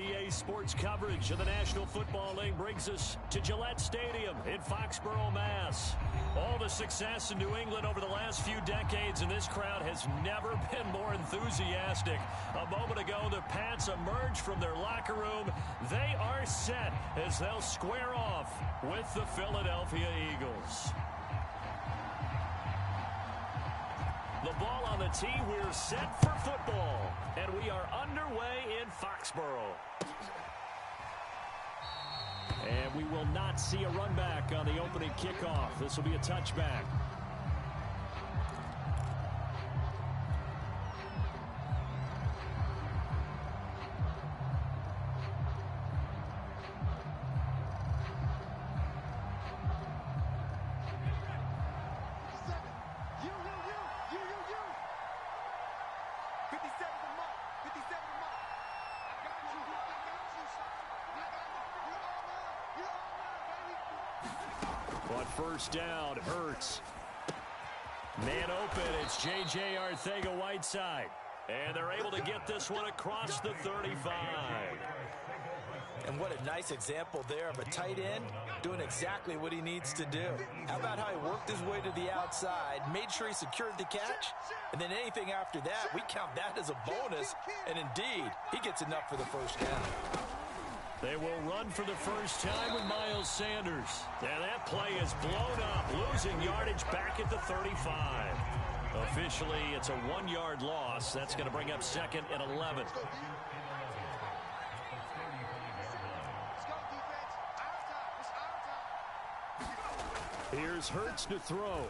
EA Sports coverage of the National Football League brings us to Gillette Stadium in Foxborough, Mass. All the success in New England over the last few decades, and this crowd has never been more enthusiastic. A moment ago, the Pats emerged from their locker room. They are set as they'll square off with the Philadelphia Eagles. The ball on the tee, we're set for football, and we are underway in Foxborough. And we will not see a run back on the opening kickoff. This will be a touchback. On first down, Hurts. Man open, it's J.J. Arcega-Whiteside. And they're able to get this one across the 35. And what a nice example there of a tight end doing exactly what he needs to do. How about how he worked his way to the outside, made sure he secured the catch, and then anything after that, we count that as a bonus. And indeed, he gets enough for the first down. They will run for the first time with Miles Sanders. And that play is blown up, losing yardage back at the 35. Officially, it's a 1-yard loss. That's going to bring up second and 11. Here's Hurts to throw.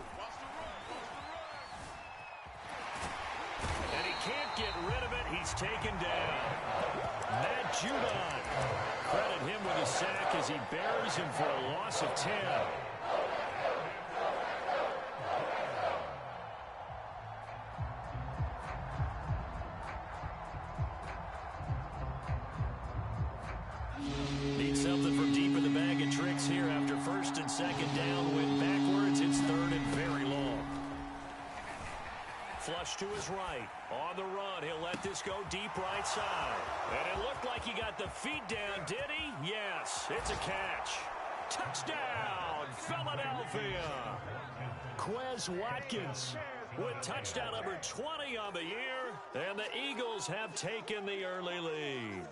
And he can't get rid of it. He's taken down. Matt Judon. Credit him with a sack as he buries him for a loss of 10. Need something from deep in the bag of tricks here after first and second down. Went backwards. It's third and very long. Flush to his right. On the run, he'll let this go deep right side. And it looked like he got the feet down, did he? Yes, it's a catch. Touchdown, Philadelphia. Quez Watkins with touchdown number 20 on the year. And the Eagles have taken the early lead.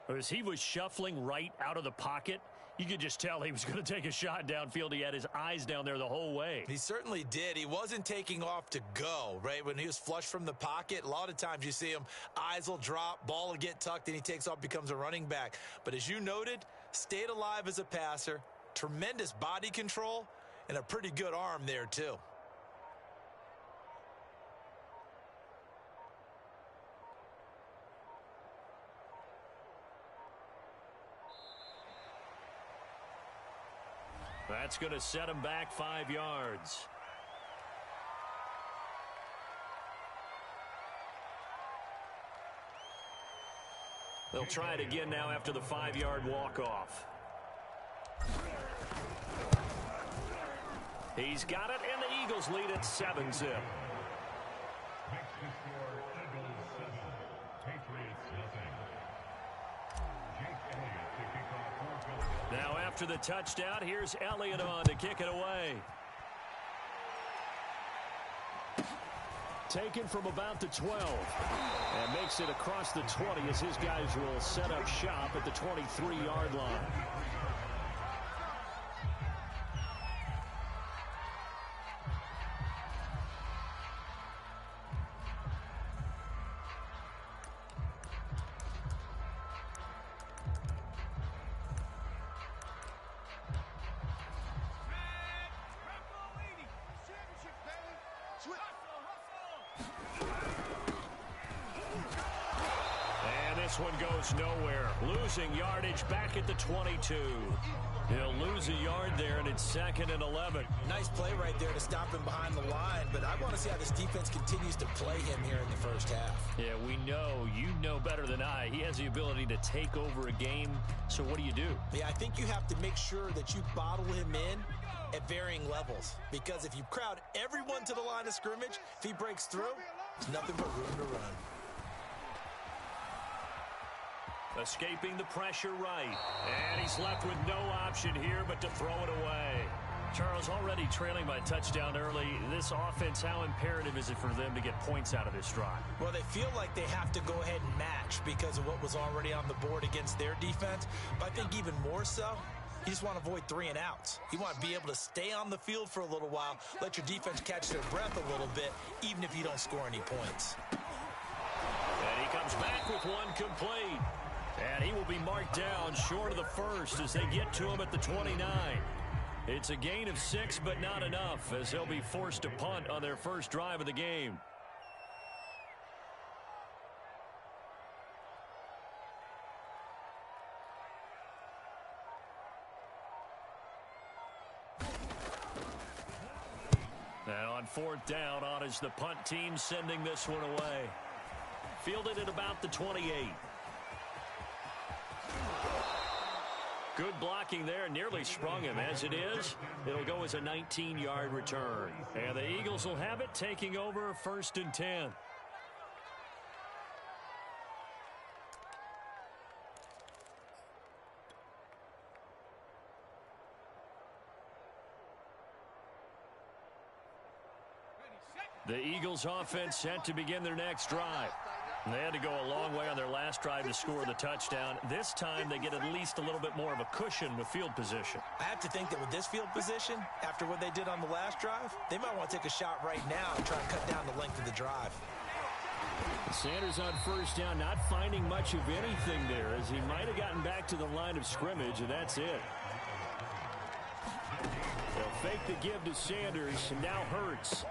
As he was shuffling right out of the pocket, you could just tell he was going to take a shot downfield. He had his eyes down there the whole way. He certainly did. He wasn't taking off to go, right? When he was flush from the pocket, a lot of times you see him, eyes will drop, ball will get tucked, and he takes off, becomes a running back. But as you noted, stayed alive as a passer, tremendous body control, and a pretty good arm there too. That's going to set him back 5 yards. They'll try it again now after the 5-yard walk-off. He's got it, and the Eagles lead at 7-zip. Now after the touchdown, here's Elliott on to kick it away. Taken from about the 12. And makes it across the 20 as his guys will set up shop at the 23-yard line. This one goes nowhere. Losing yardage back at the 22. He'll lose a yard there, and it's second and 11. Nice play right there to stop him behind the line, but I want to see how this defense continues to play him here in the first half. Yeah, we know. You know better than I. He has the ability to take over a game, so what do you do? Yeah, I think you have to make sure that you bottle him in at varying levels, because if you crowd everyone to the line of scrimmage, if he breaks through, there's nothing but room to run. Escaping the pressure right. And he's left with no option here but to throw it away. Charles, already trailing by touchdown early. This offense, how imperative is it for them to get points out of this drive? Well, they feel like they have to go ahead and match because of what was already on the board against their defense. But I think even more so, you just want to avoid 3 and outs. You want to be able to stay on the field for a little while, let your defense catch their breath a little bit, even if you don't score any points. And he comes back with one complete. And he will be marked down short of the first as they get to him at the 29. It's a gain of 6, but not enough, as they'll be forced to punt on their first drive of the game. And on 4th down, on is the punt team sending this one away. Fielded at about the 28. Good blocking there, nearly sprung him. As it is, it'll go as a 19-yard return. And the Eagles will have it, taking over 1st and 10. The Eagles offense set to begin their next drive. They had to go a long way on their last drive to score the touchdown. This time they get at least a little bit more of a cushion with field position. I have to think that with this field position, after what they did on the last drive, they might want to take a shot right now and try and cut down the length of the drive. Sanders on 1st down, not finding much of anything there, as he might have gotten back to the line of scrimmage, and that's it. They'll fake the give to Sanders, and now Hurts.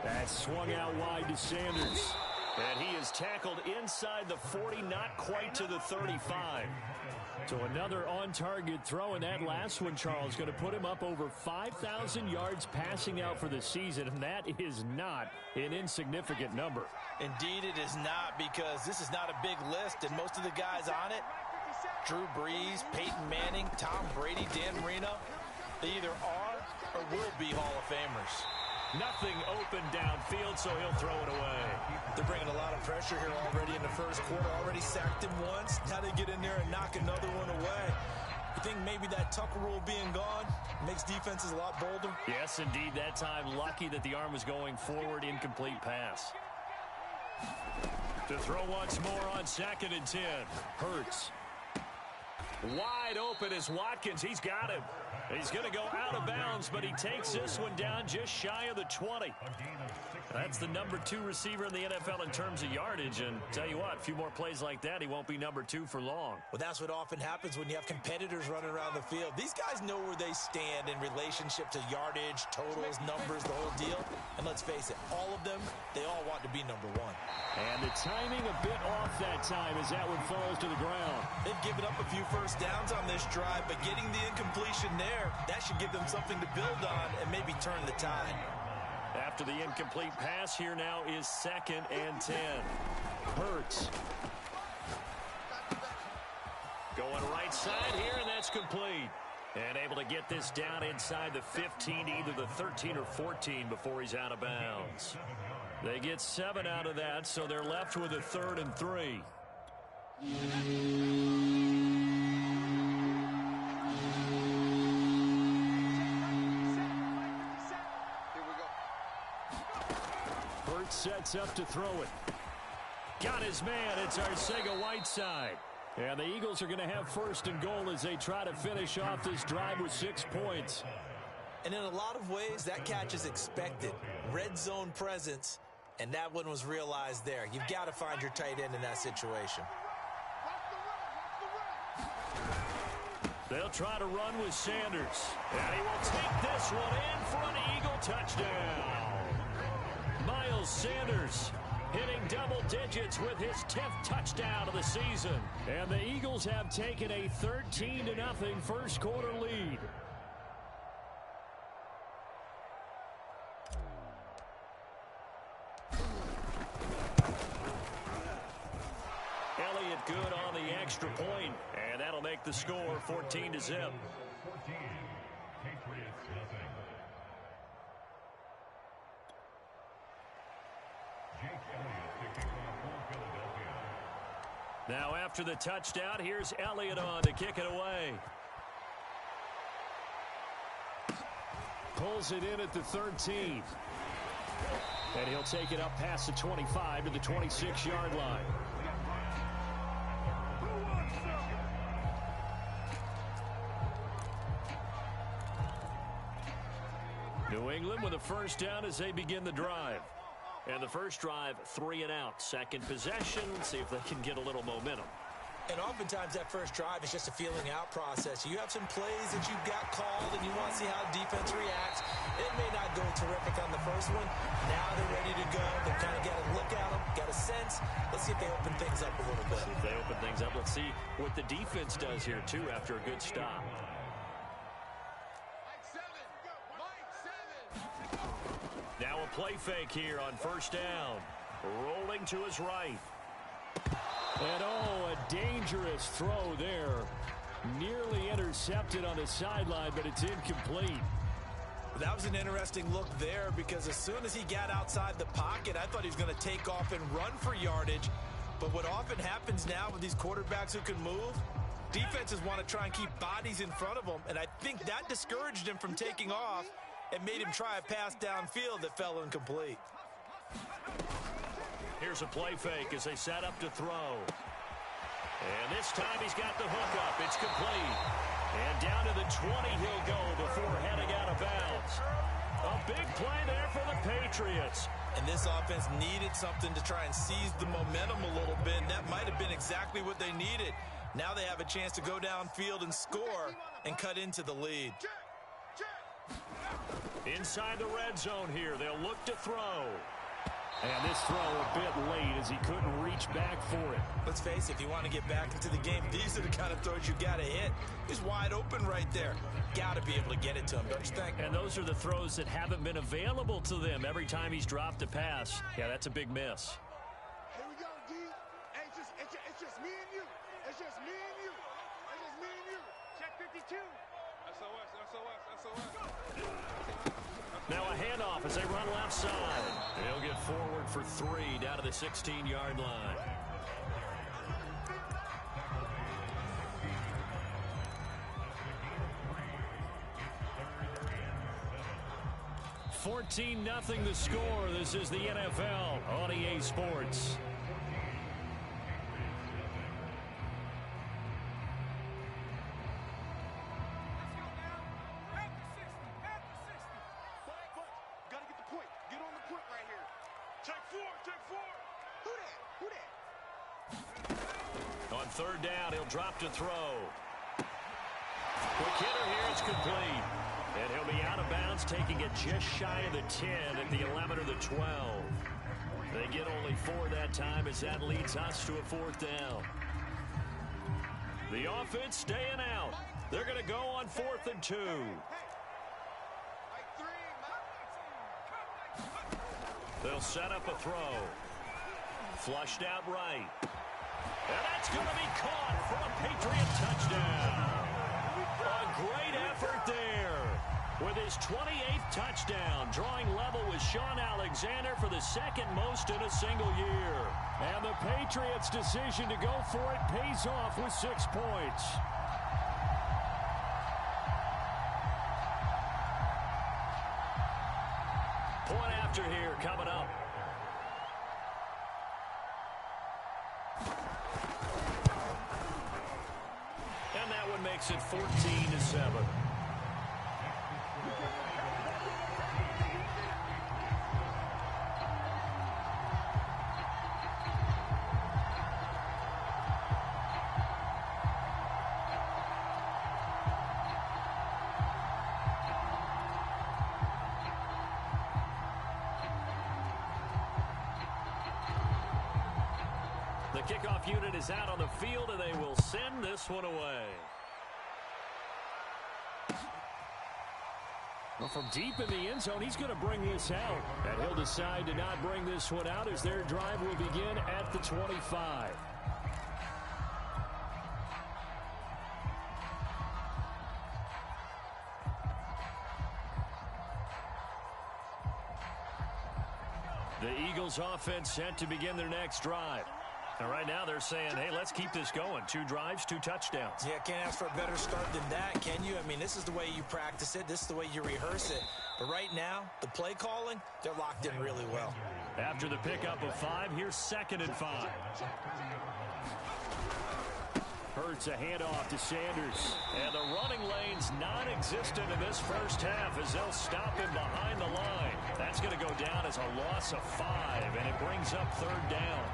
That's swung out wide to Sanders. And he is tackled inside the 40, not quite to the 35. So another on-target throw, and that last one, Charles, going to put him up over 5,000 yards passing out for the season, and that is not an insignificant number. Indeed it is not, because this is not a big list, and most of the guys on it, Drew Brees, Peyton Manning, Tom Brady, Dan Marino, they either are or will be Hall of Famers. Nothing open downfield, so he'll throw it away. They're bringing a lot of pressure here already in the first quarter. Already sacked him once. Now they get in there and knock another one away. You think maybe that Tucker rule being gone makes defenses a lot bolder? Yes, indeed. That time, lucky that the arm was going forward. Incomplete pass. To throw once more on 2nd and 10. Hurts. Wide open is Watkins. He's got him. He's going to go out of bounds, but he takes this one down just shy of the 20. That's the number 2 receiver in the NFL in terms of yardage, and tell you what, a few more plays like that, he won't be number 2 for long. Well, that's what often happens when you have competitors running around the field. These guys know where they stand in relationship to yardage, totals, numbers, the whole deal. And let's face it, all of them, they all want to be number 1. And the timing a bit off that time as that one falls to the ground. They've given up a few first downs on this drive, but getting the incompletion there, that should give them something to build on and maybe turn the tide. After the incomplete pass, here now is 2nd and 10. Hurts. Going right side here, and that's complete. And able to get this down inside the 15, either the 13 or 14 before he's out of bounds. They get 7 out of that, so they're left with a 3rd and 3. Hurts sets up to throw it. Got his man. It's Arcega-Whiteside. And the Eagles are going to have 1st and goal as they try to finish off this drive with 6 points. And in a lot of ways, that catch is expected. Red zone presence, and that one was realized there. You've got to find your tight end in that situation. They'll try to run with Sanders. And he will take this one in for an Eagle touchdown. Miles Sanders hitting double digits with his 10th touchdown of the season. And the Eagles have taken a 13-0 first quarter lead. Elliott good on the extra point, and that'll make the score 14-0. Now after the touchdown, here's Elliott on to kick it away. Pulls it in at the 13. And he'll take it up past the 25 to the 26-yard line. New England with a first down as they begin the drive. And the first drive, 3 and out. Second possession, see if they can get a little momentum. And oftentimes that first drive is just a feeling out process. You have some plays that you've got called and you want to see how defense reacts. It may not go terrific on the first one. Now they're ready to go. They've kind of got a look at them, got a sense. Let's see if they open things up a little bit. See if they open things up. Let's see what the defense does here, too, after a good stop. Now a play fake here on first down. Rolling to his right. And oh, a dangerous throw there. Nearly intercepted on the sideline, but it's incomplete. That was an interesting look there because as soon as he got outside the pocket, I thought he was going to take off and run for yardage. But what often happens now with these quarterbacks who can move, defenses want to try and keep bodies in front of them, and I think that discouraged him from taking off and made him try a pass downfield that fell incomplete. Here's a play fake as they set up to throw. And this time he's got the hook up. It's complete. And down to the 20 he'll go before heading out of bounds. A big play there for the Patriots. And this offense needed something to try and seize the momentum a little bit. And that might have been exactly what they needed. Now they have a chance to go downfield and score and cut into the lead. Inside the red zone here. They'll look to throw. And this throw a bit late as he couldn't reach back for it. Let's face it, if you want to get back into the game, these are the kind of throws you got to hit. He's wide open right there. Got to be able to get it to him, don't you think? And those are the throws that haven't been available to them every time he's dropped a pass. Yeah, that's a big miss. Here we go, D. Hey, it's just me and you. It's just me and you. It's just me and you. Check 52. SOS. Now a handoff as they run left side. They'll get forward for 3 down to the 16-yard line. $14-0 the score. This is the NFL on EA Sports. On third down, he'll drop to throw. Quick hitter here, it's complete. And he'll be out of bounds, taking it just shy of the 10 at the 11 or the 12. They get only 4 that time as that leads us to a 4th down. The offense staying out. They're going to go on 4th and 2. They'll set up a throw. Flushed out right. And that's going to be caught for a Patriot touchdown. A great effort there. With his 28th touchdown, drawing level with Sean Alexander for the second most in a single year. And the Patriots' decision to go for it pays off with 6 points. Point after here coming up. And that one makes it 14-7. The kickoff unit is out on the field, and they will send this one away. Well, from deep in the end zone, he's going to bring this out. And he'll decide to not bring this one out as their drive will begin at the 25. The Eagles offense set to begin their next drive. And right now they're saying, hey, let's keep this going. 2 drives, 2 touchdowns. Yeah, can't ask for a better start than that, can you? I mean, this is the way you practice it. This is the way you rehearse it. But right now, the play calling, they're locked in really well. After the pickup of 5, here's 2nd and 5. Hurts a handoff to Sanders. And the running lane's non-existent in this first half as they'll stop him behind the line. That's going to go down as a loss of 5, and it brings up 3rd down.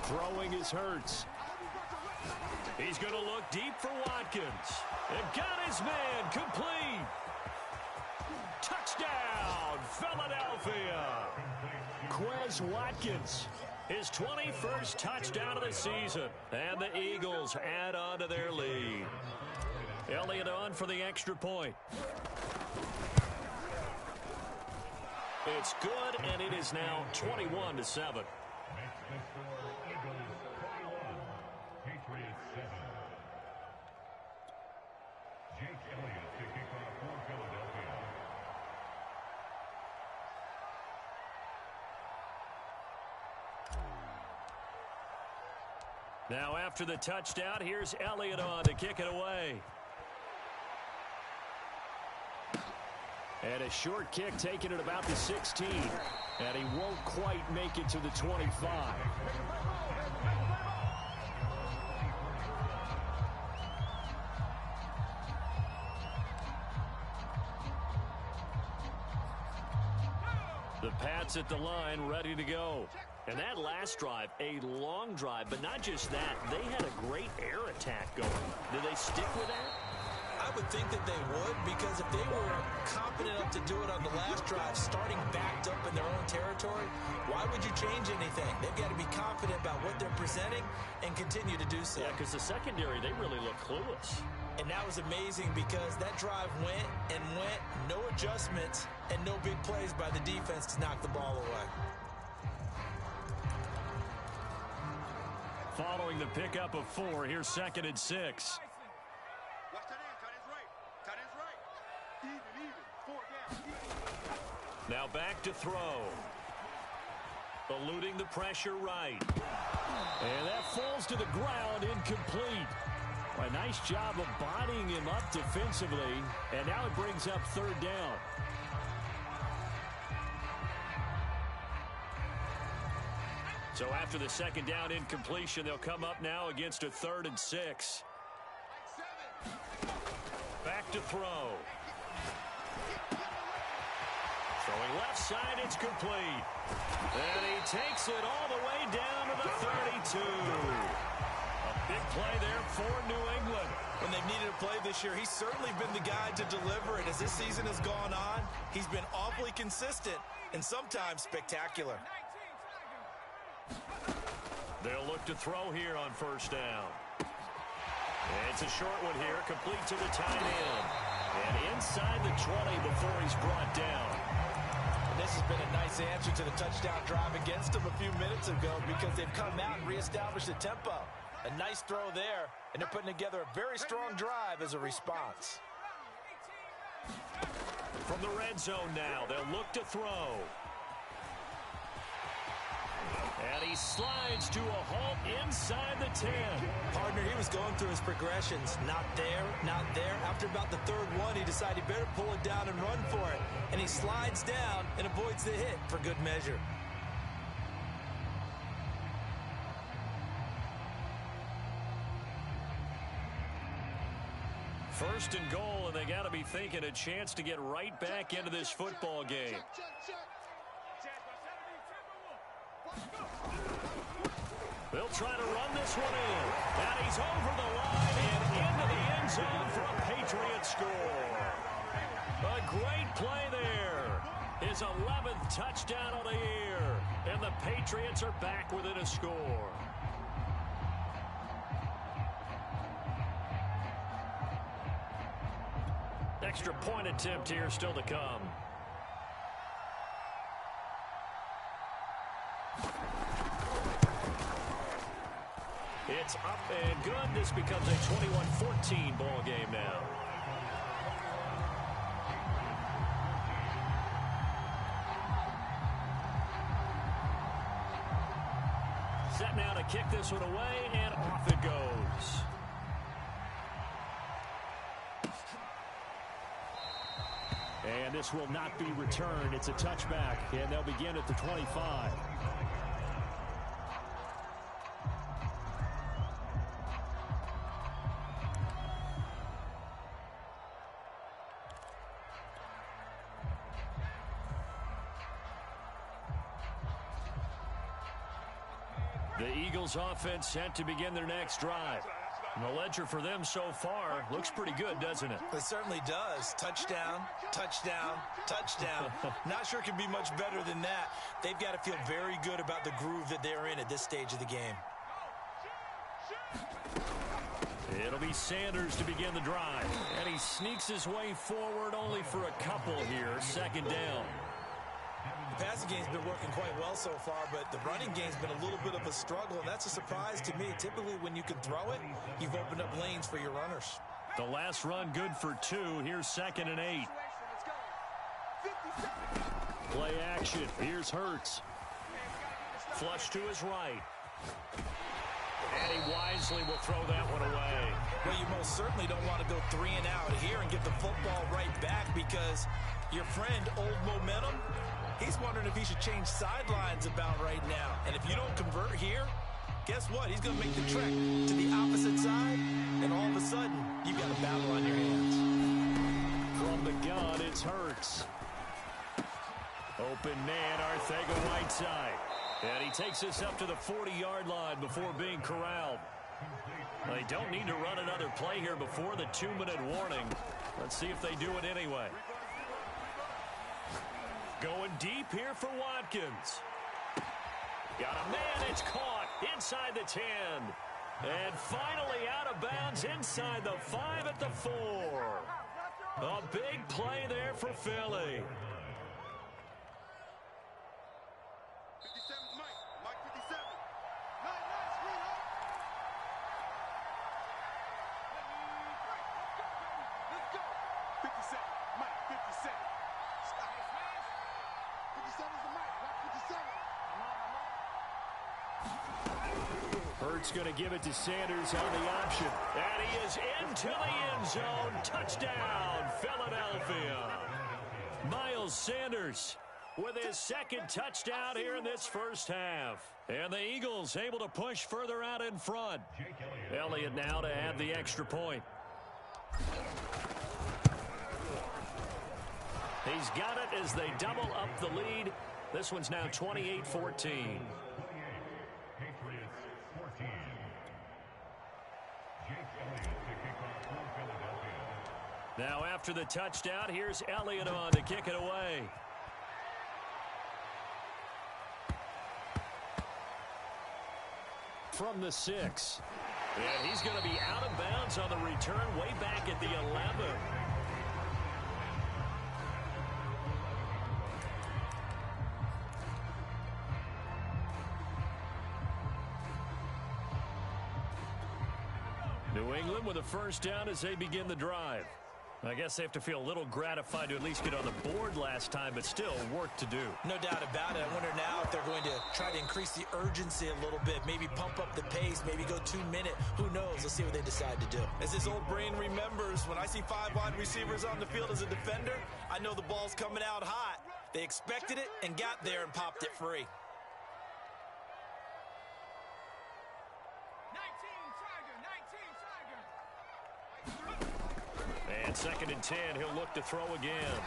Throwing is Hurts. He's going to look deep for Watkins. And got his man complete. Touchdown, Philadelphia. Quez Watkins, his 21st touchdown of the season. And the Eagles add on to their lead. Elliott on for the extra point. It's good, and it is now 21-7. Now after the touchdown, here's Elliott on to kick it away. And a short kick taken at about the 16. And he won't quite make it to the 25. The Pats at the line, ready to go. And that last drive, a long drive, but not just that. They had a great air attack going. Do they stick with that? I would think that they would, because if they were confident enough to do it on the last drive, starting backed up in their own territory, why would you change anything? They've got to be confident about what they're presenting and continue to do so. Yeah, because the secondary, they really look clueless. And that was amazing because that drive went and went, no adjustments, and no big plays by the defense to knock the ball away. Following the pickup of 4, here's 2nd and 6. Watch that in, tight end's right. Tight end's right. Even. 4 down. Now back to throw. Eluding the pressure right. And that falls to the ground, incomplete. A nice job of bodying him up defensively. And now it brings up 3rd down. So after the 2nd down incompletion, they'll come up now against a 3rd and 6. Back to throw. Throwing left side, it's complete. And he takes it all the way down to the 32. A big play there for New England. When they've needed a play this year, he's certainly been the guy to deliver it. As this season has gone on, he's been awfully consistent and sometimes spectacular. They'll look to throw here on 1st down. It's a short one here, complete to the tight end. And inside the 20 before he's brought down. And this has been a nice answer to the touchdown drive against them a few minutes ago because they've come out and reestablished the tempo. A nice throw there, and they're putting together a very strong drive as a response. From the red zone now, they'll look to throw. And he slides to a halt inside the 10. Partner, he was going through his progressions. Not there, not there. After about the 3rd one, he decided he better pull it down and run for it. And he slides down and avoids the hit for good measure. First and goal, and they got to be thinking a chance to get right back into this football game. They'll try to run this one in. And he's over the line and into the end zone for a Patriot score. A great play there. His 11th touchdown of the year. And the Patriots are back within a score. Extra point attempt here still to come. It's up and good. This becomes a 21-14 ball game now. Set now to kick this one away, and off it goes. And this will not be returned. It's a touchback, and they'll begin at the 25. The Eagles offense set to begin their next drive. And the ledger for them so far looks pretty good, doesn't it? It certainly does. Touchdown, touchdown, touchdown. Not sure it can be much better than that. They've got to feel very good about the groove that they're in at this stage of the game. It'll be Sanders to begin the drive. And he sneaks his way forward only for a couple here. Second down. The passing game's been working quite well so far, but the running game's been a little bit of a struggle, and that's a surprise to me. Typically, when you can throw it, you've opened up lanes for your runners. The last run good for 2. Here's 2nd and 8. Play action. Here's Hurts. Flush to his right. And he wisely will throw that one away. Well, you most certainly don't want to go 3 and out here and get the football right back, because your friend, Old Momentum, he's wondering if he should change sidelines about right now. And if you don't convert here, guess what? He's going to make the trek to the opposite side, and all of a sudden, you've got a battle on your hands. From the gun, it's Hurts. Open man, Arcega-Whiteside. And he takes us up to the 40-yard line before being corralled. They don't need to run another play here before the 2-minute warning. Let's see if they do it anyway. Going deep here for Watkins. Got a man, it's caught inside the 10. And finally out of bounds inside the 5 at the 4. A big play there for Philly. 57's Mike. Mike 57. Nice screen up. Let's go. 57. Mike 57. Stop. 57's the Mike. Mike 57. Hurts going to give it to Sanders on the option. And he is into the end zone. Touchdown, Philadelphia. Miles Sanders with his 2nd touchdown here in this first half. And the Eagles able to push further out in front. Elliott now to add the extra point. He's got it as they double up the lead. This one's now 28-14. Now after the touchdown, here's Elliott on to kick it away. From the 6. And he's going to be out of bounds on the return way back at the 11. New England with a first down as they begin the drive. I guess they have to feel a little gratified to at least get on the board last time, but still work to do. No doubt about it. I wonder now if they're going to try to increase the urgency a little bit, maybe pump up the pace, maybe go 2-minute. Who knows? Let's see what they decide to do. As this old brain remembers, when I see 5 wide receivers on the field as a defender, I know the ball's coming out hot. They expected it and got there and popped it free. And 2nd and 10, he'll look to throw again.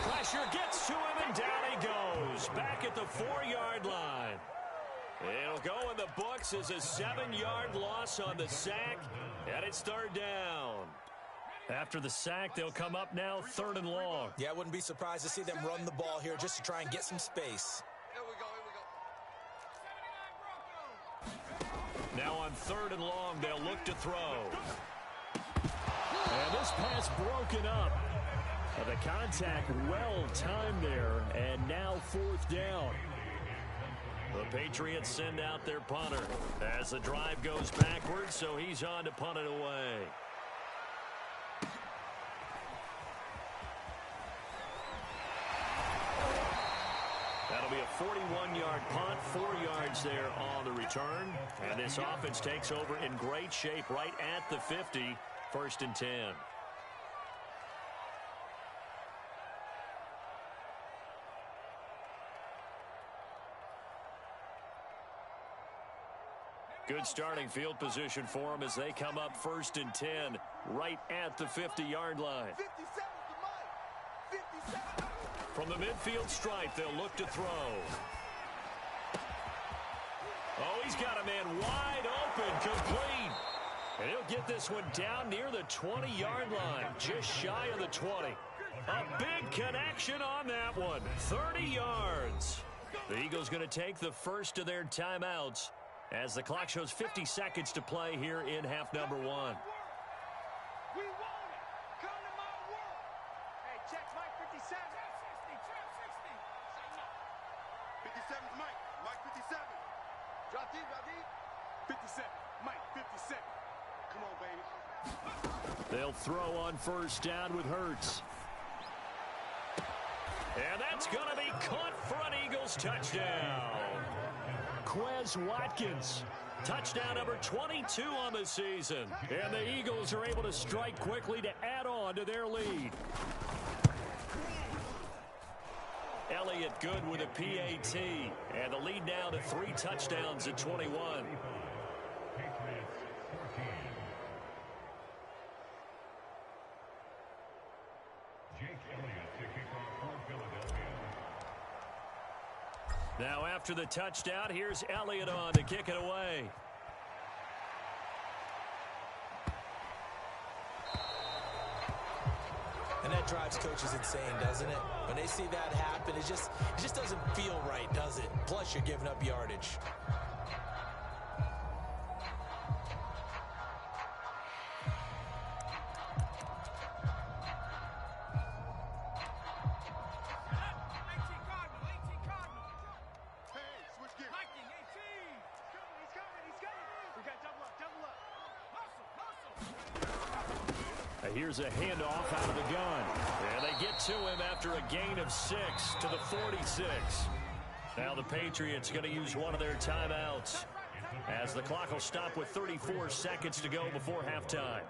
Pressure gets to him, and down he goes. Back at the 4-yard line. It'll go in the books as a 7-yard loss on the sack, and it's 3rd down. After the sack, they'll come up now 3rd and long. Yeah, I wouldn't be surprised to see them run the ball here just to try and get some space. Here we go. Now on 3rd and long, they'll look to throw. And this pass broken up. The contact well timed there, and now 4th down. The Patriots send out their punter as the drive goes backwards, so he's on to punt it away. That'll be a 41-yard punt, 4 yards there on the return. And this offense takes over in great shape right at the 50, 1st and 10. Good starting field position for them as they come up 1st and 10 right at the 50-yard line. 57 to Mike. 57. From the midfield stripe, they'll look to throw. Oh, he's got a man wide open, complete. And he'll get this one down near the 20-yard line, just shy of the 20. A big connection on that one, 30 yards. The Eagles going to take the first of their timeouts as the clock shows 50 seconds to play here in half number 1. We want it. Come to my work. Hey, check Mike 57. 57 is Mike. Mike 57. Drop deep, drop deep. 57. Mike 57. Come on, baby. They'll throw on 1st down with Hurts. And that's going to be caught for an Eagles touchdown. Quez Watkins, touchdown number 22 on the season. And the Eagles are able to strike quickly to add on to their lead. Elliott good with a PAT. And the lead now to 3 touchdowns at 21. Now after the touchdown, here's Elliott on to kick it away. And that drives coaches insane, doesn't it? When they see that happen, it just doesn't feel right, does it? Plus, you're giving up yardage. Here's a handoff out of the gun. And they get to him after a gain of 6 to the 46. Now the Patriots going to use one of their timeouts as the clock will stop with 34 seconds to go before halftime.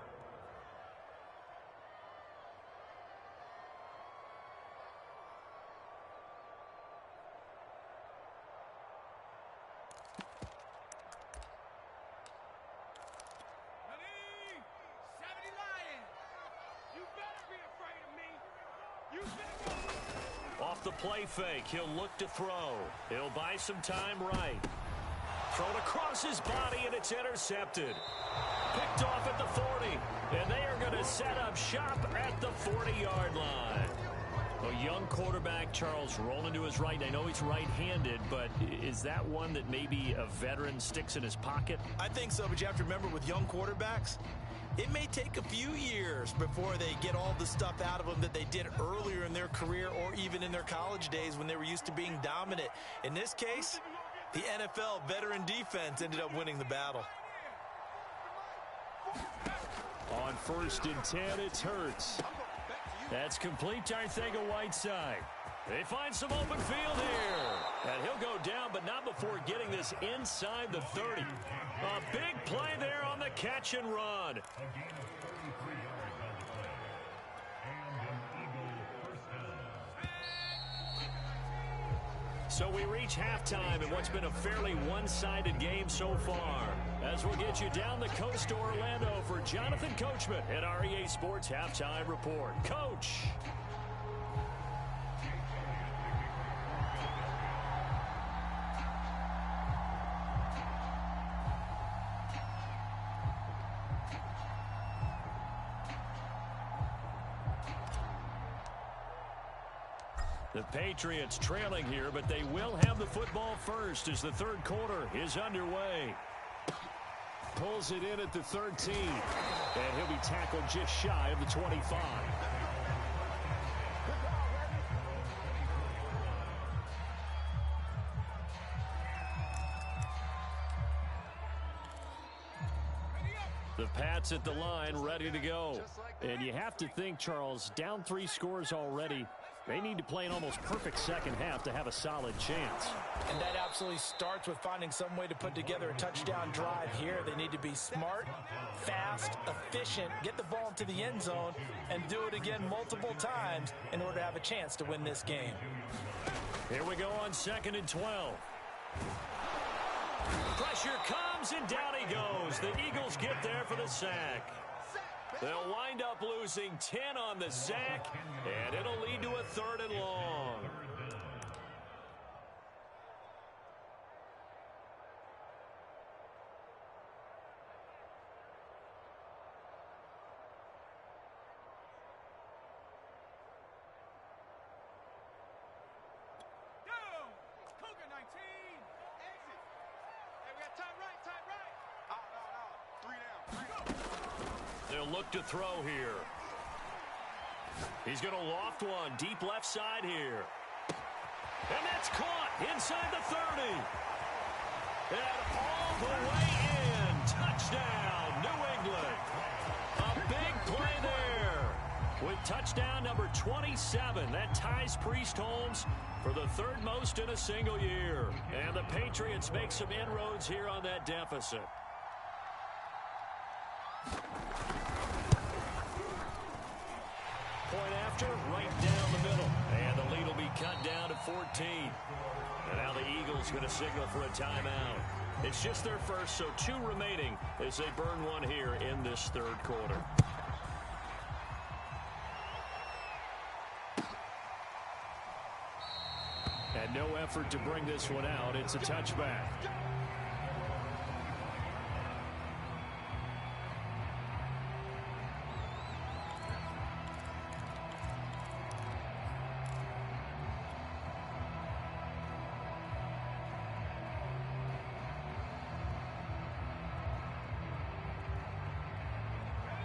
Off the play fake, he'll look to throw. He'll buy some time right. Thrown across his body, and it's intercepted. Picked off at the 40, and they are going to set up shop at the 40-yard line. A young quarterback, Charles, rolling to his right. I know he's right-handed, but is that one that maybe a veteran sticks in his pocket? I think so, but you have to remember with young quarterbacks, it may take a few years before they get all the stuff out of them that they did earlier in their career or even in their college days when they were used to being dominant. In this case, the NFL veteran defense ended up winning the battle. On 1st and 10, it's Hurts. That's complete to Arcega-Whiteside. They find some open field here. And he'll go down, but not before getting this inside the 30. A big play there on the catch and run. So we reach halftime in what's been a fairly one-sided game so far. As we'll get you down the coast to Orlando for Jonathan Coachman at our EA Sports Halftime Report. Coach. The Patriots trailing here, but they will have the football first as the third quarter is underway. Pulls it in at the 13, and he'll be tackled just shy of the 25. The Pats at the line, ready to go. And you have to think, Charles, down 3 scores already. They need to play an almost perfect second half to have a solid chance. And that absolutely starts with finding some way to put together a touchdown drive here. They need to be smart, fast, efficient, get the ball into the end zone, and do it again multiple times in order to have a chance to win this game. Here we go on 2nd and 12. Pressure comes, and down he goes. The Eagles get there for the sack. They'll wind up losing 10 on the sack, and it'll lead to a 3rd and long. They'll look to throw here. He's going to loft one deep left side here. And that's caught inside the 30. And all the way in. Touchdown, New England. A big play there. With touchdown number 27, that ties Priest Holmes for the 3rd most in a single year. And the Patriots make some inroads here on that deficit. Point after, right down the middle. And the lead will be cut down to 14. And now the Eagles going to signal for a timeout. It's just their first, so 2 remaining as they burn one here in this 3rd quarter. And no effort to bring this one out. It's a touchback.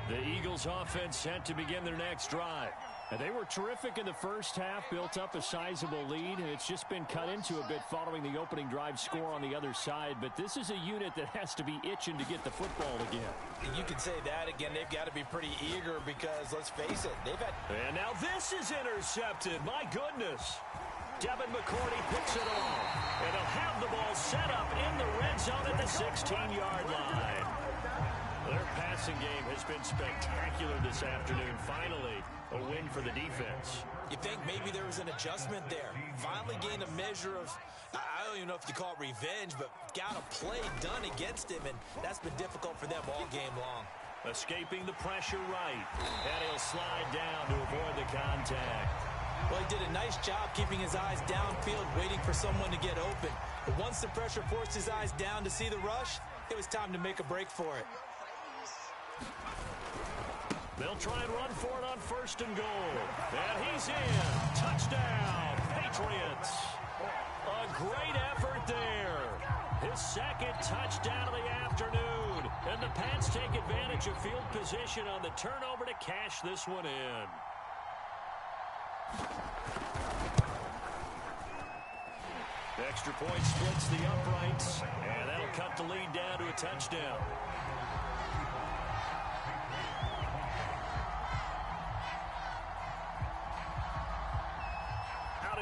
The Eagles offense set to begin their next drive. And they were terrific in the first half, built up a sizable lead, and it's just been cut into a bit following the opening drive score on the other side. But this is a unit that has to be itching to get the football again. You can say that again. They've got to be pretty eager because, let's face it, they've had... And now this is intercepted. My goodness. Devin McCourty picks it off. And he'll have the ball set up in the red zone at the 16-yard line. Their passing game has been spectacular this afternoon. Finally, a win for the defense. You think maybe there was an adjustment there. Finally gained a measure of, I don't even know if you call it revenge, but got a play done against him, and that's been difficult for them all game long. Escaping the pressure right. And he'll slide down to avoid the contact. Well, he did a nice job keeping his eyes downfield, waiting for someone to get open. But once the pressure forced his eyes down to see the rush, it was time to make a break for it. They'll try and run for it on 1st and goal. And he's in. Touchdown, Patriots. A great effort there. His 2nd touchdown of the afternoon. And the Pats take advantage of field position on the turnover to cash this one in. Extra point splits the uprights. And that'll cut the lead down to a touchdown.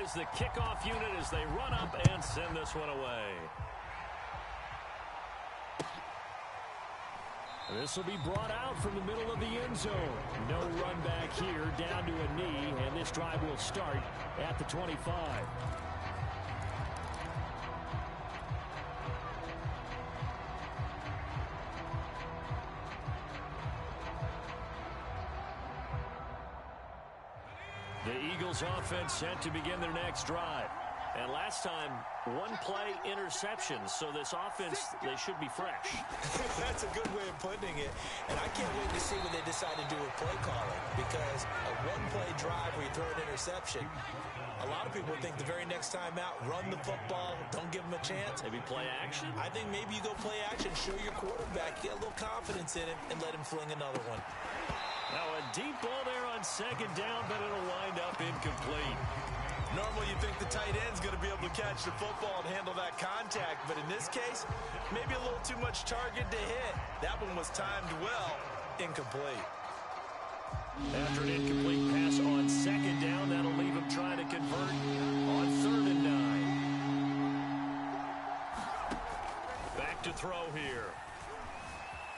Is the kickoff unit as they run up and send this one away. This will be brought out from the middle of the end zone. No run back here, down to a knee, and this drive will start at the 25. The Eagles offense set to begin their next drive. And last time, 1-play interception. So this offense, they should be fresh. That's a good way of putting it. And I can't wait to see what they decide to do with play calling. Because a 1-play drive where you throw an interception, a lot of people think the very next time out, run the football, don't give them a chance. Maybe play action? I think maybe you go play action, show your quarterback, get a little confidence in him, and let him fling another one. Now a deep ball there on 2nd down, but it'll wind up incomplete. Normally you think the tight end's going to be able to catch the football and handle that contact, but in this case, maybe a little too much target to hit. That one was timed well, incomplete. After an incomplete pass on second down, that'll leave him trying to convert on 3rd and 9. Back to throw here.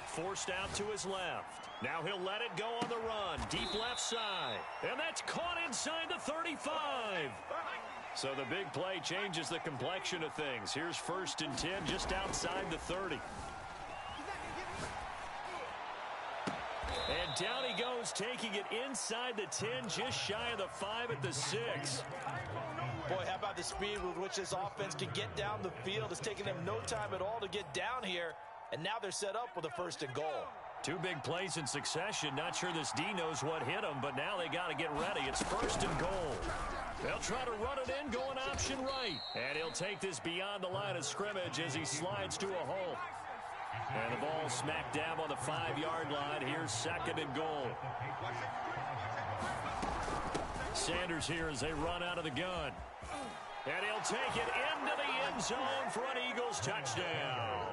Forced out to his left. Now he'll let it go on the run. Deep left side. And that's caught inside the 35. So the big play changes the complexion of things. Here's 1st and 10 just outside the 30. And down he goes, taking it inside the 10, just shy of the 5 at the 6. Boy, how about the speed with which this offense can get down the field? It's taking them no time at all to get down here. And now they're set up with a 1st and goal. 2 big plays in succession. Not sure this D knows what hit them, but now they got to get ready. It's 1st and goal. They'll try to run it in, going option right. And he'll take this beyond the line of scrimmage as he slides to a halt. And the ball smack dab on the 5-yard line. Here's 2nd and goal. Sanders here as they run out of the gun. And he'll take it into the end zone for an Eagles touchdown.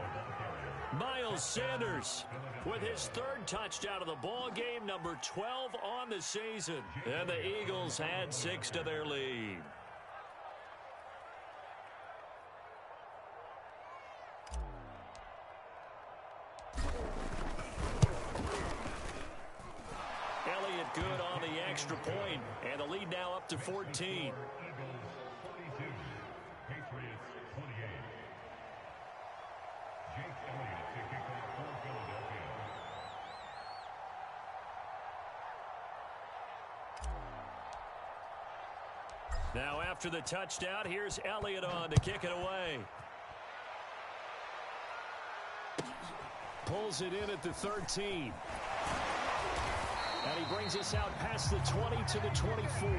Miles Sanders with his 3rd touchdown of the ball game, number 12 on the season. And the Eagles add 6 to their lead. Elliott good on the extra point, and the lead now up to 14. Now after the touchdown, here's Elliott on to kick it away. Pulls it in at the 13. And he brings us out past the 20 to the 24.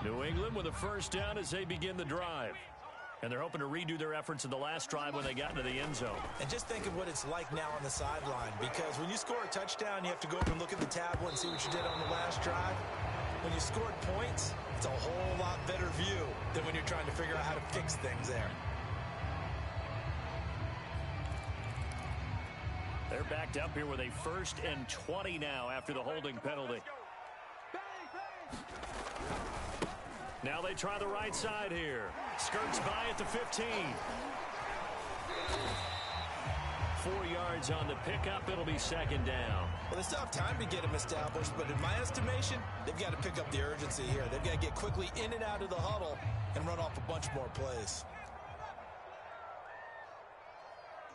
New England with a 1st down as they begin the drive. And they're hoping to redo their efforts in the last drive when they got into the end zone. And just think of what it's like now on the sideline, because when you score a touchdown, you have to go up and look at the tablet and see what you did on the last drive. When you scored points, it's a whole lot better view than when you're trying to figure out how to fix things there. They're backed up here with a 1st and 20 now after the holding penalty. Now they try the right side here. Skirts by at the 15. 4 yards on the pickup. It'll be 2nd down. Well, they still have time to get him established, but in my estimation, they've got to pick up the urgency here. They've got to get quickly in and out of the huddle and run off a bunch more plays.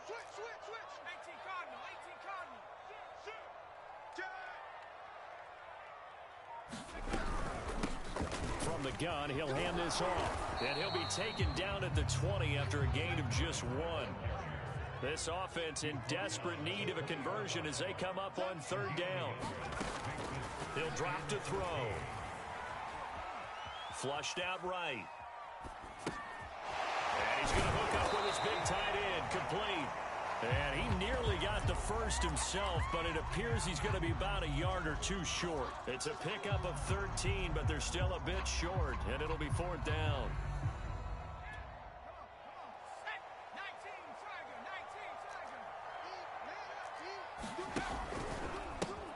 Switch. 18 Cardinal. From the gun, he'll hand this off. And he'll be taken down at the 20 after a gain of just 1. This offense in desperate need of a conversion as they come up on 3rd down. He'll drop to throw. Flushed out right. And he's going to hook up with his big tight end. Complete. And he nearly got the 1st himself, but it appears he's going to be about a yard or 2 short. It's a pickup of 13, but they're still a bit short, and it'll be 4th down.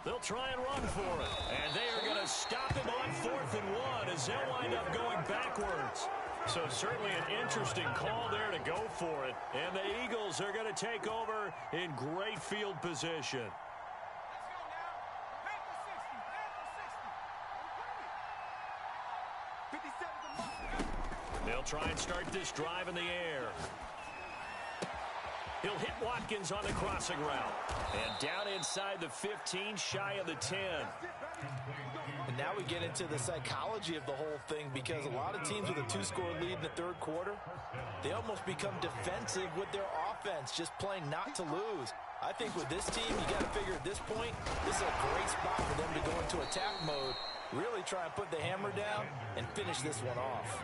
They'll try and run for it, and they are going to stop him on 4th and 1 as they'll wind up going backwards. So certainly an interesting call there to go for it. And the Eagles are going to take over in great field position. They'll try and start this drive in the air. He'll hit Watkins on the crossing route. And down inside the 15, shy of the 10. And now we get into the psychology of the whole thing, because a lot of teams with a 2-score lead in the 3rd quarter, they almost become defensive with their offense, just playing not to lose. I think with this team, you got to figure at this point, this is a great spot for them to go into attack mode, really try and put the hammer down and finish this one off.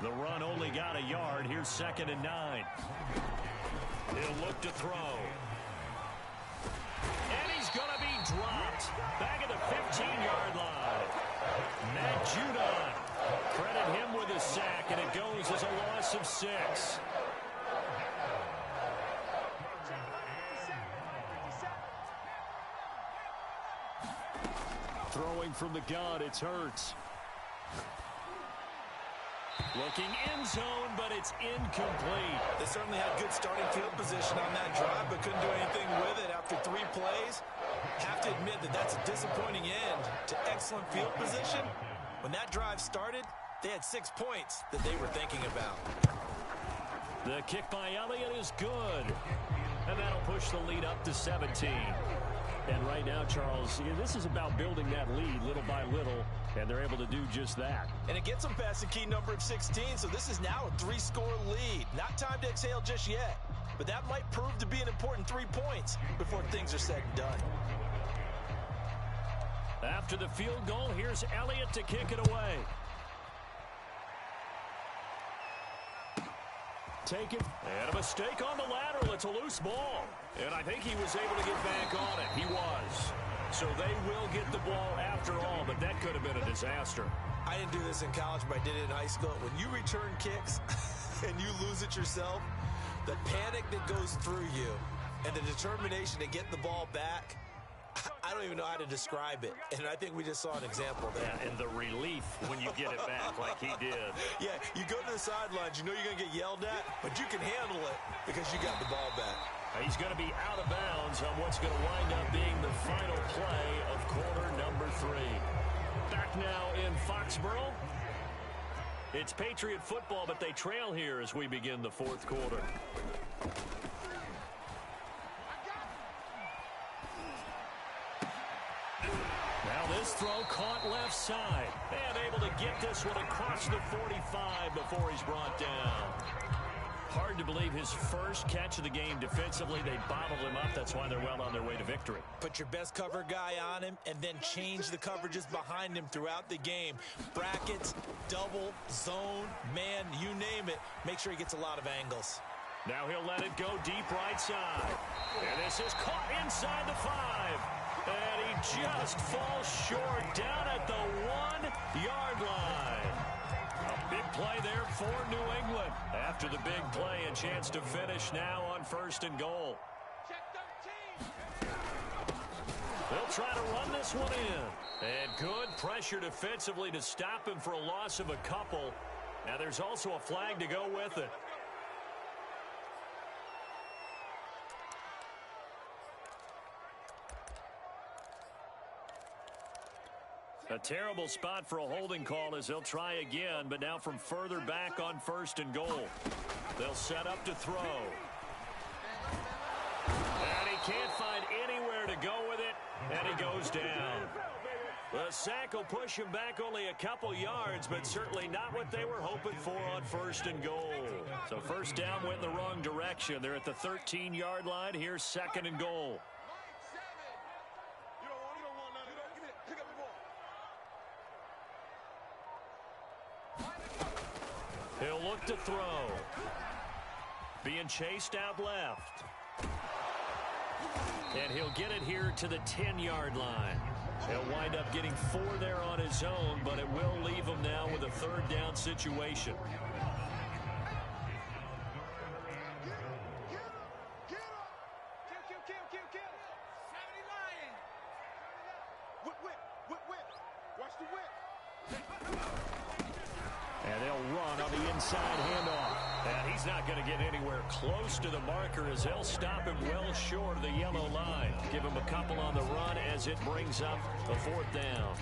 The run only got a yard. Here's 2nd and 9. He'll look to throw. And he's going to be dropped. Back at the 15-yard line. Matt Judon. Credit him with a sack, and it goes as a loss of 6. Throwing from the gun, it's Hurts. Looking end zone, but it's incomplete. They certainly had good starting field position on that drive, but couldn't do anything with it after 3 plays. Have to admit that that's a disappointing end to excellent field position. When that drive started, they had 6 points that they were thinking about. The kick by Elliott is good. And that'll push the lead up to 17. And right now, Charles, this is about building that lead little by little, and they're able to do just that. And it gets them past the key number of 16, so this is now a 3-score lead. Not time to exhale just yet, but that might prove to be an important 3 points before things are said and done. After the field goal, here's Elliott to kick it away. Taken, and a mistake on the lateral. It's a loose ball. And I think he was able to get back on it. He was. So they will get the ball after all, but that could have been a disaster. I didn't do this in college, but I did it in high school. When you return kicks and you lose it yourself, the panic that goes through you and the determination to get the ball back, I don't even know how to describe it. And I think we just saw an example there. Yeah, and the relief when you get it back like he did. Yeah, you go to the sidelines, you know you're going to get yelled at, but you can handle it because you got the ball back. He's going to be out of bounds on what's going to wind up being the final play of quarter number 3. Back now in Foxborough. It's Patriot football, but they trail here as we begin the 4th quarter. Now this throw caught left side. And able to get this one across the 45 before he's brought down. Hard to believe his first catch of the game defensively. They bottled him up. That's why they're well on their way to victory. Put your best cover guy on him and then change the coverages behind him throughout the game. Brackets, double, zone, man, you name it. Make sure he gets a lot of angles. Now he'll let it go deep right side. And this is caught inside the 5. And he just falls short down at the 1-yard line. A big play there for New England. After the big play, a chance to finish now on 1st and goal. They'll try to run this one in. And good pressure defensively to stop him for a loss of a couple. Now there's also a flag to go with it. A terrible spot for a holding call as they'll try again, but now from further back on 1st and goal. They'll set up to throw. And he can't find anywhere to go with it, and he goes down. The sack will push him back only a couple yards, but certainly not what they were hoping for on 1st and goal. So 1st down went in the wrong direction. They're at the 13-yard line. Here's 2nd and goal. He'll look to throw. Being chased out left. And he'll get it here to the 10-yard line. He'll wind up getting 4 there on his own, but it will leave him now with a 3rd down situation. And they'll run on the inside handoff. And he's not going to get anywhere close to the marker as they'll stop him well short of the yellow line. Give him a couple on the run as it brings up the 4th down.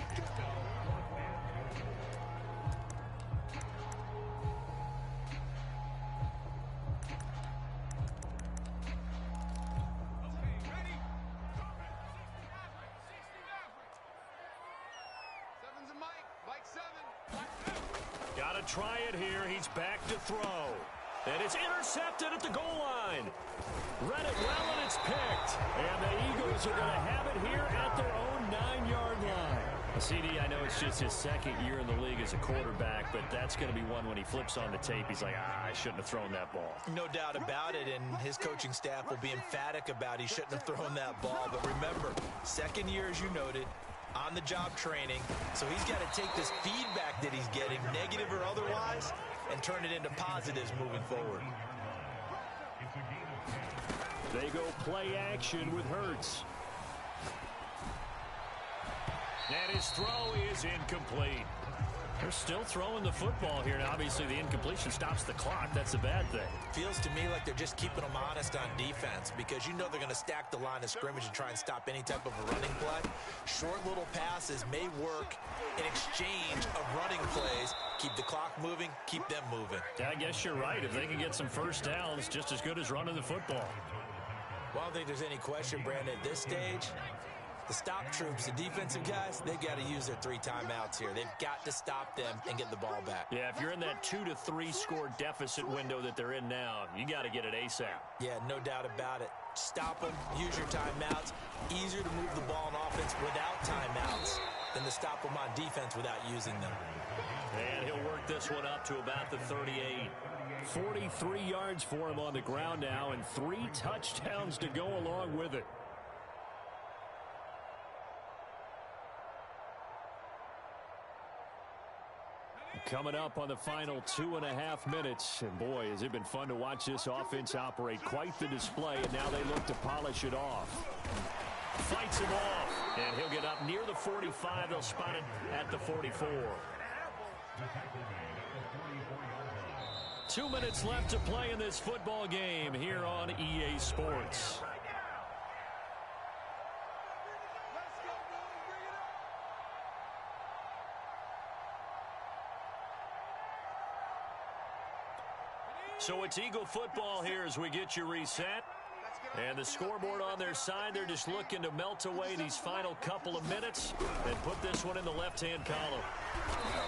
Got to try it here. He's back to throw. And it's intercepted at the goal line. Read it well, and it's picked. And the Eagles are going to have it here at their own 9-yard line. CD, I know it's just his second year in the league as a quarterback, but that's going to be one when he flips on the tape. He's like, I shouldn't have thrown that ball. No doubt about it, and his coaching staff will be emphatic about he shouldn't have thrown that ball. But remember, second year, as you noted, on-the-job training. So he's got to take this feedback that he's getting, negative or otherwise, and turn it into positives moving forward. They go play action with Hurts. And his throw is incomplete. They're still throwing the football here. Now, obviously, the incompletion stops the clock. That's a bad thing. Feels to me like they're just keeping them honest on defense because you know they're going to stack the line of scrimmage and try and stop any type of a running play. Short little passes may work in exchange of running plays. Keep the clock moving, keep them moving. Yeah, I guess you're right. If they can get some first downs, just as good as running the football. Well, I don't think there's any question, Brandon, at this stage. The stop troops, the defensive guys, they've got to use their 3 timeouts here. They've got to stop them and get the ball back. Yeah, if you're in that 2 to 3 score deficit window that they're in now, you got to get it ASAP. Yeah, no doubt about it. Stop them, use your timeouts. Easier to move the ball on offense without timeouts than to stop them on defense without using them. And he'll work this one up to about the 38. 43 yards for him on the ground now, and 3 touchdowns to go along with it. Coming up on the final 2.5 minutes. And boy, has it been fun to watch this offense operate. Quite the display, and now they look to polish it off. Fights him off, and he'll get up near the 45. They'll spot it at the 44. 2 minutes left to play in this football game here on EA Sports. So it's Eagle football here as we get you reset. And the scoreboard on their side, they're just looking to melt away these final couple of minutes and put this one in the left-hand column.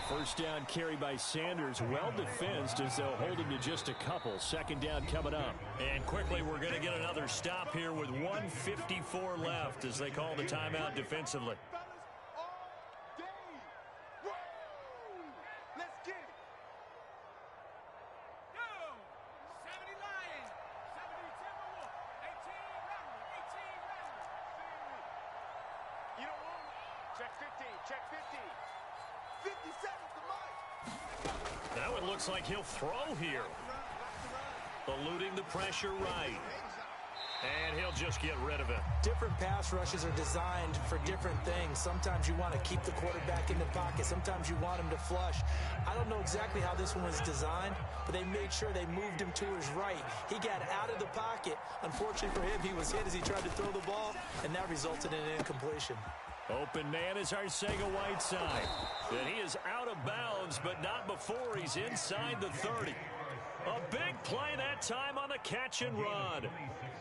First down carry by Sanders, well defensed as they'll hold him to just a couple. Second down coming up. And quickly we're going to get another stop here with 1:54 left as they call the timeout defensively. Now it looks like he'll throw here. Eluding the pressure right. And he'll just get rid of it. Different pass rushes are designed for different things. Sometimes you want to keep the quarterback in the pocket. Sometimes you want him to flush. I don't know exactly how this one was designed, but they made sure they moved him to his right. He got out of the pocket. Unfortunately for him, he was hit as he tried to throw the ball, and that resulted in an incompletion. Open man is Arcega-Whiteside. And he is out of bounds, but not before he's inside the 30. A big play that time on the catch and run.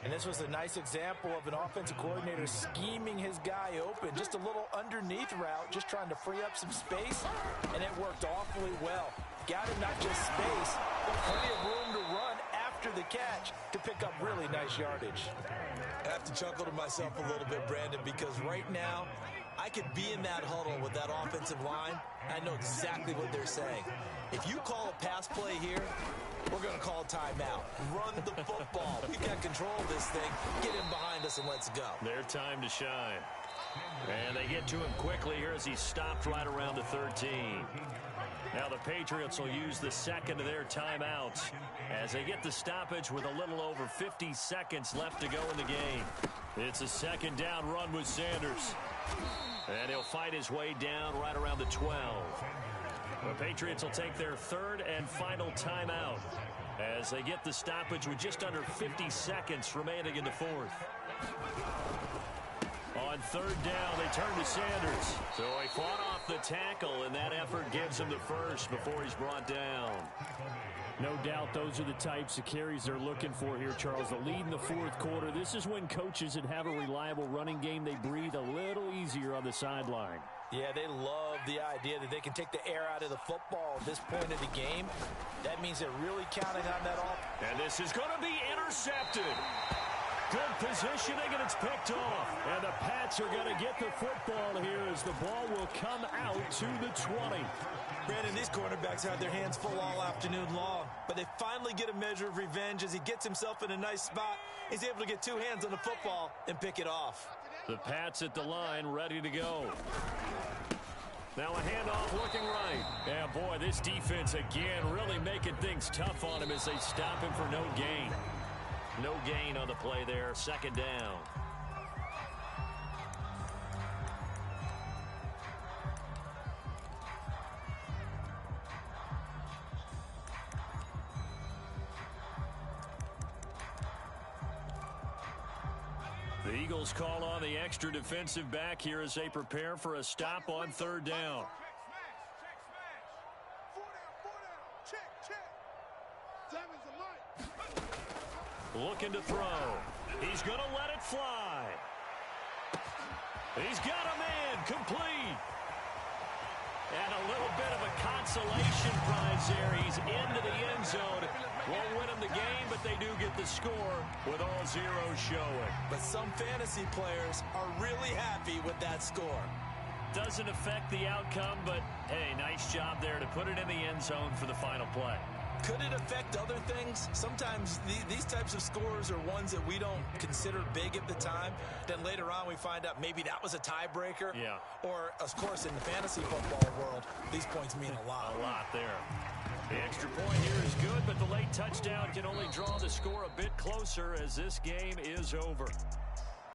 And this was a nice example of an offensive coordinator scheming his guy open. Just a little underneath route, just trying to free up some space, and it worked awfully well. Got him not just space, but plenty of room to run after the catch to pick up really nice yardage. I have to chuckle to myself a little bit, Brandon, because right now, I could be in that huddle with that offensive line. I know exactly what they're saying. If you call a pass play here, we're going to call a timeout. Run the football. We've got control of this thing. Get him behind us and let's go. Their time to shine. And they get to him quickly here as he stopped right around the 13. Now the Patriots will use the second of their timeouts as they get the stoppage with a little over 50 seconds left to go in the game. It's a second down run with Sanders. And he'll fight his way down right around the 12. The Patriots will take their third and final timeout as they get the stoppage with just under 50 seconds remaining in the fourth. On third down, they turn to Sanders. So he fought off the tackle, and that effort gives him the first before he's brought down. No doubt those are the types of carries they're looking for here, Charles. The lead in the fourth quarter. This is when coaches that have a reliable running game, they breathe a little easier on the sideline. Yeah, they love the idea that they can take the air out of the football at this point of the game. That means they're really counting on that offense. And this is going to be intercepted. Good positioning, and it's picked off. And the Pats are going to get the football here as the ball will come out to the 20. Brandon, these quarterbacks had their hands full all afternoon long, but they finally get a measure of revenge as he gets himself in a nice spot. He's able to get two hands on the football and pick it off. The Pats at the line, ready to go. Now a handoff looking right. Yeah, boy, this defense again really making things tough on him as they stop him for no gain. No gain on the play there, second down. The Eagles call on the extra defensive back here as they prepare for a stop on third down. Looking to throw. He's going to let it fly. He's got a man complete. And a little bit of a consolation prize there. He's into the end zone. Won't win him the game, but they do get the score with all zeros showing. But some fantasy players are really happy with that score. Doesn't affect the outcome, but hey, nice job there to put it in the end zone for the final play. Could it affect other things? Sometimes these types of scores are ones that we don't consider big at the time. Then later on we find out maybe that was a tiebreaker. Yeah. Or, of course, in the fantasy football world, these points mean a lot. A lot there. The extra point here is good, but the late touchdown can only draw the score a bit closer as this game is over.